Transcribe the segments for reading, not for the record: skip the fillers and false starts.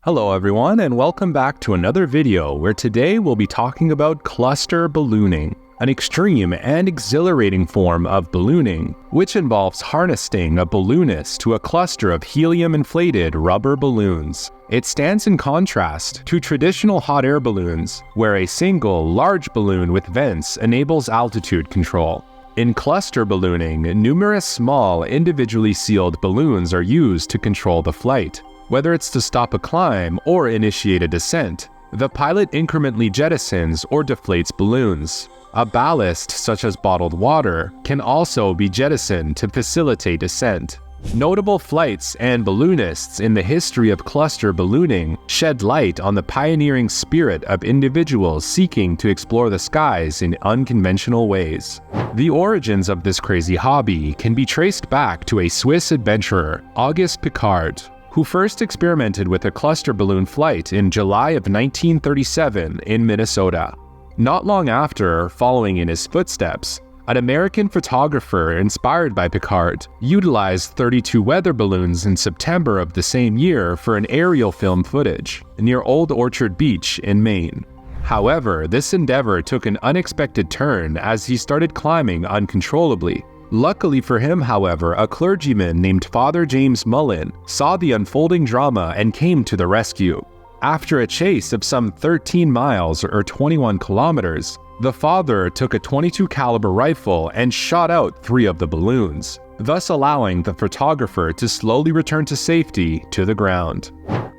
Hello everyone, and welcome back to another video where today we'll be talking about cluster ballooning, an extreme and exhilarating form of ballooning, which involves harnessing a balloonist to a cluster of helium-inflated rubber balloons. It stands in contrast to traditional hot air balloons, where a single, large balloon with vents enables altitude control. In cluster ballooning, numerous small, individually sealed balloons are used to control the flight. Whether it's to stop a climb or initiate a descent, the pilot incrementally jettisons or deflates balloons. A ballast, such as bottled water, can also be jettisoned to facilitate descent. Notable flights and balloonists in the history of cluster ballooning shed light on the pioneering spirit of individuals seeking to explore the skies in unconventional ways. The origins of this crazy hobby can be traced back to a Swiss adventurer, Auguste Piccard, who first experimented with a cluster balloon flight in July of 1937 in Minnesota. Not long after, following in his footsteps, an American photographer inspired by Piccard utilized 32 weather balloons in September of the same year for an aerial film footage near Old Orchard Beach in Maine. However, this endeavor took an unexpected turn as he started climbing uncontrollably. Luckily for him, however, a clergyman named Father James Mullen saw the unfolding drama and came to the rescue. After a chase of some 13 miles or 21 kilometers, the father took a .22 caliber rifle and shot out 3 of the balloons, thus allowing the photographer to slowly return to safety to the ground.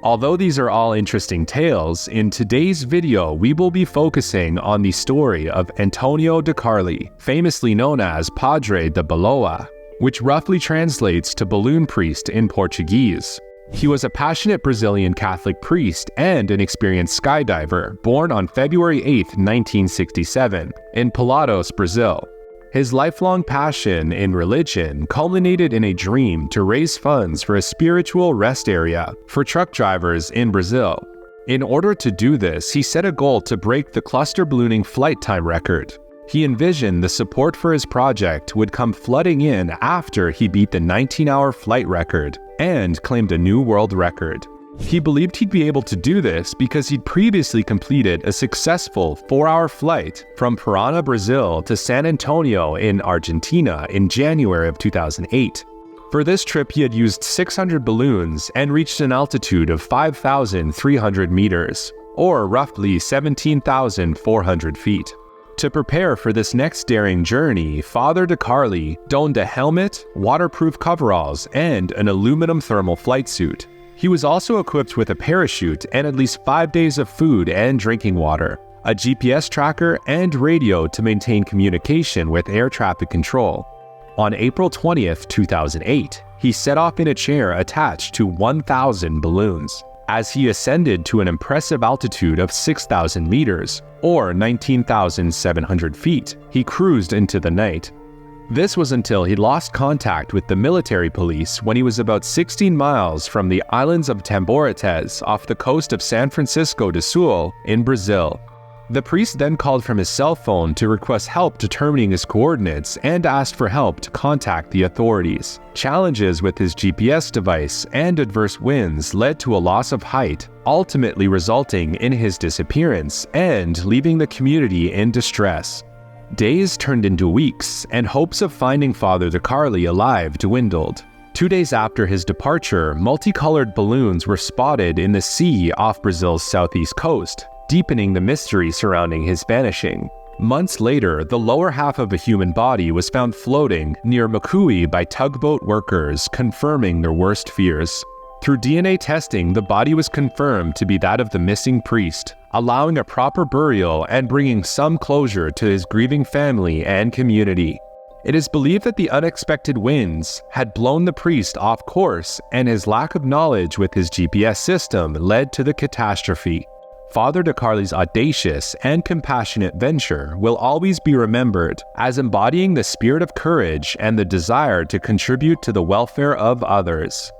Although these are all interesting tales, in today's video we will be focusing on the story of Antônio de Carli, famously known as Padre de Baloa, which roughly translates to balloon priest in Portuguese. He was a passionate Brazilian Catholic priest and an experienced skydiver, born on February 8, 1967, in Pilados, Brazil. His lifelong passion in religion culminated in a dream to raise funds for a spiritual rest area for truck drivers in Brazil. In order to do this, he set a goal to break the cluster ballooning flight time record. He envisioned the support for his project would come flooding in after he beat the 19-hour flight record and claimed a new world record. He believed he'd be able to do this because he'd previously completed a successful 4-hour flight from Parana, Brazil to San Antonio in Argentina in January of 2008. For this trip, he had used 600 balloons and reached an altitude of 5,300 meters, or roughly 17,400 feet. To prepare for this next daring journey, Father de Carli donned a helmet, waterproof coveralls, and an aluminum thermal flight suit. He was also equipped with a parachute and at least 5 days of food and drinking water, a GPS tracker, and radio to maintain communication with air traffic control. On April 20th, 2008, he set off in a chair attached to 1,000 balloons. As he ascended to an impressive altitude of 6,000 meters, or 19,700 feet, he cruised into the night. This was until he lost contact with the military police when he was about 16 miles from the islands of Tamborete off the coast of San Francisco do Sul in Brazil. The priest then called from his cell phone to request help determining his coordinates and asked for help to contact the authorities. Challenges with his GPS device and adverse winds led to a loss of height, ultimately resulting in his disappearance and leaving the community in distress. Days turned into weeks, and hopes of finding Father de Carli alive dwindled. 2 days after his departure, multicolored balloons were spotted in the sea off Brazil's southeast coast, deepening the mystery surrounding his vanishing. Months later, the lower half of a human body was found floating near Macui by tugboat workers, confirming their worst fears. Through DNA testing, the body was confirmed to be that of the missing priest, allowing a proper burial and bringing some closure to his grieving family and community. It is believed that the unexpected winds had blown the priest off course, and his lack of knowledge with his GPS system led to the catastrophe. Father de Carli's audacious and compassionate venture will always be remembered as embodying the spirit of courage and the desire to contribute to the welfare of others.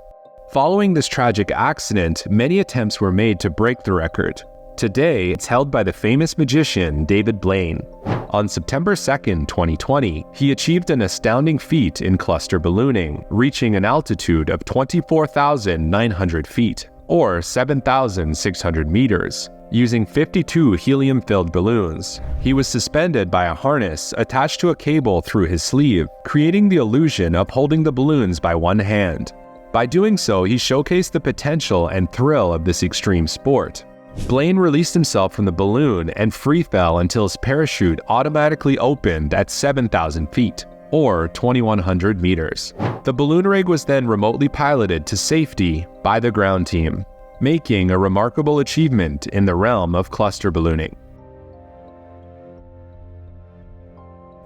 Following this tragic accident, many attempts were made to break the record. Today, it's held by the famous magician David Blaine. On September 2, 2020, he achieved an astounding feat in cluster ballooning, reaching an altitude of 24,900 feet. or 7,600 meters, using 52 helium-filled balloons. He was suspended by a harness attached to a cable through his sleeve, creating the illusion of holding the balloons by one hand. By doing so, he showcased the potential and thrill of this extreme sport. Blaine released himself from the balloon and free fell until his parachute automatically opened at 7,000 feet, or 2,100 meters. The balloon rig was then remotely piloted to safety by the ground team, making a remarkable achievement in the realm of cluster ballooning.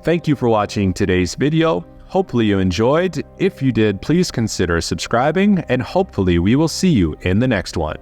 Thank you for watching today's video. Hopefully you enjoyed. If you did, please consider subscribing, and hopefully we will see you in the next one.